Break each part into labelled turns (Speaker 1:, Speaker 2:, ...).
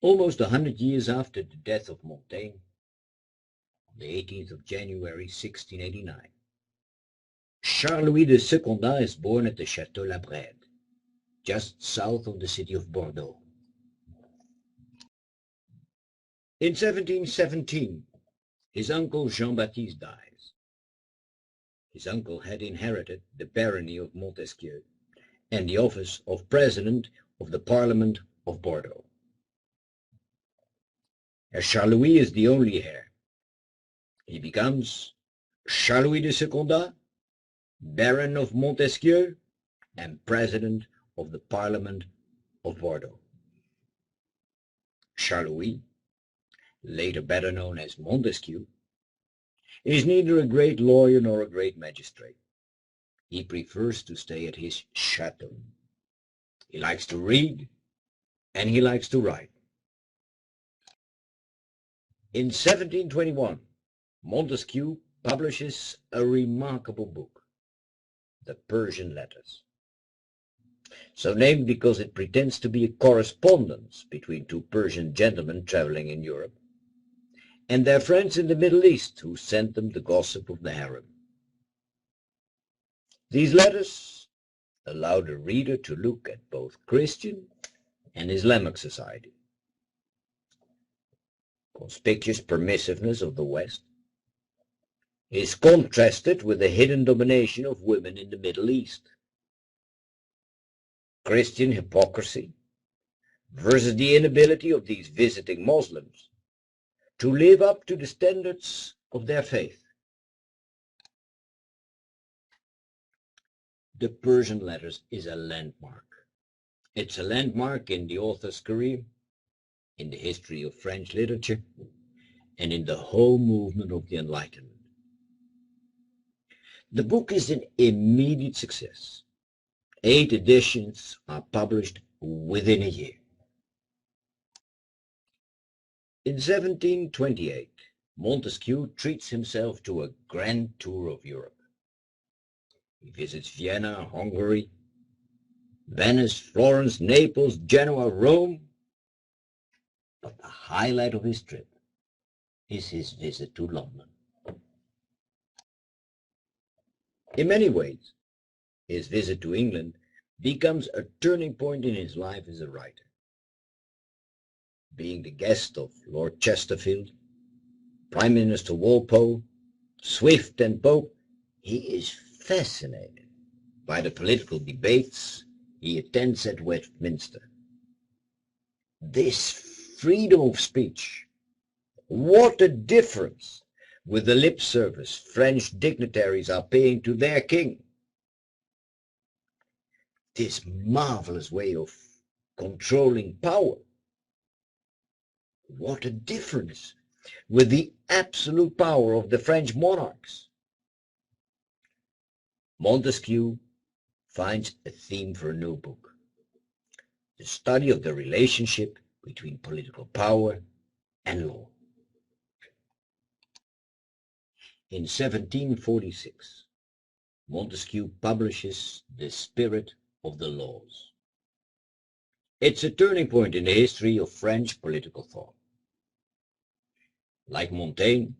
Speaker 1: Almost 100 years after the death of Montaigne, on the 18th of January 1689, Charles-Louis de Secondat is born at the Château La Brède, just south of the city of Bordeaux. In 1717, his uncle Jean-Baptiste dies. His uncle had inherited the barony of Montesquieu and the office of President of the Parliament of Bordeaux. As Charles-Louis is the only heir, he becomes Charles-Louis de Secondat, Baron of Montesquieu, and President of the Parliament of Bordeaux. Charles-Louis, later better known as Montesquieu, is neither a great lawyer nor a great magistrate. He prefers to stay at his chateau. He likes to read, and he likes to write. In 1721, Montesquieu publishes a remarkable book, the Persian Letters, so named because it pretends to be a correspondence between two Persian gentlemen traveling in Europe and their friends in the Middle East who sent them the gossip of the harem. These letters allow the reader to look at both Christian and Islamic society, conspicuous permissiveness of the West is contrasted with the hidden domination of women in the Middle East. Christian hypocrisy versus the inability of these visiting Muslims to live up to the standards of their faith. The Persian Letters is a landmark. It's a landmark in the author's career, in the history of French literature, and in the whole movement of the Enlightenment. The book is an immediate success. 8 editions are published within a year. In 1728, Montesquieu treats himself to a grand tour of Europe. He visits Vienna, Hungary, Venice, Florence, Naples, Genoa, Rome. But the highlight of his trip is his visit to London. In many ways, his visit to England becomes a turning point in his life as a writer. Being the guest of Lord Chesterfield, Prime Minister Walpole, Swift and Pope, he is fascinated by the political debates he attends at Westminster. This freedom of speech, what a difference with the lip service French dignitaries are paying to their king. This marvelous way of controlling power, what a difference with the absolute power of the French monarchs. Montesquieu finds a theme for a new book, the study of the relationship between political power and law. In 1746, Montesquieu publishes The Spirit of the Laws. It's a turning point in the history of French political thought. Like Montaigne,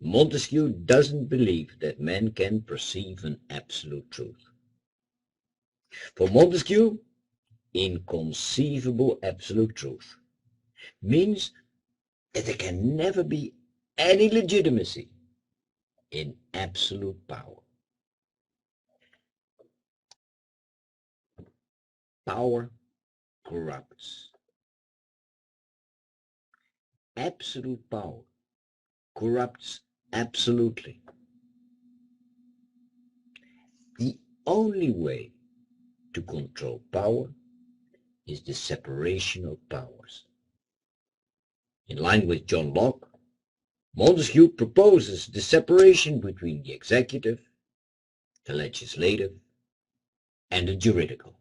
Speaker 1: Montesquieu doesn't believe that men can perceive an absolute truth. For Montesquieu, inconceivable absolute truth means that there can never be any legitimacy in absolute power. Power corrupts. Absolute power corrupts absolutely. The only way to control power is the separation of powers. In line with John Locke, Montesquieu proposes the separation between the executive, the legislative, and the juridical.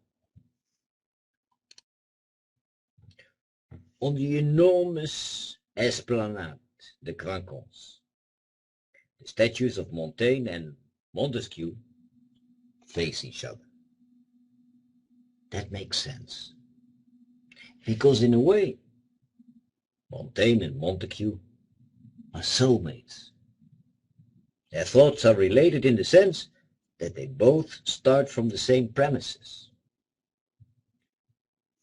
Speaker 1: On the enormous esplanade de Quinconce, the statues of Montaigne and Montesquieu face each other. That makes sense, because in a way, Montaigne and Montesquieu are soulmates. Their thoughts are related in the sense that they both start from the same premises.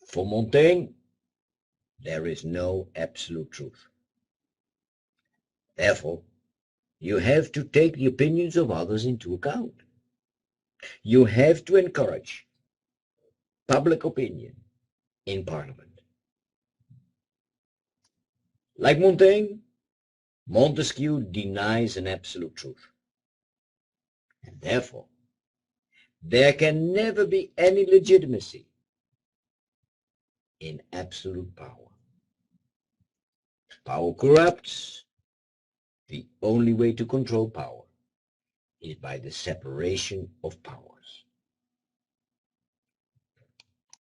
Speaker 1: For Montaigne, there is no absolute truth. Therefore, you have to take the opinions of others into account. You have to encourage public opinion in Parliament. Like Montaigne, Montesquieu denies an absolute truth. And therefore, there can never be any legitimacy in absolute power. Power corrupts. The only way to control power is by the separation of power.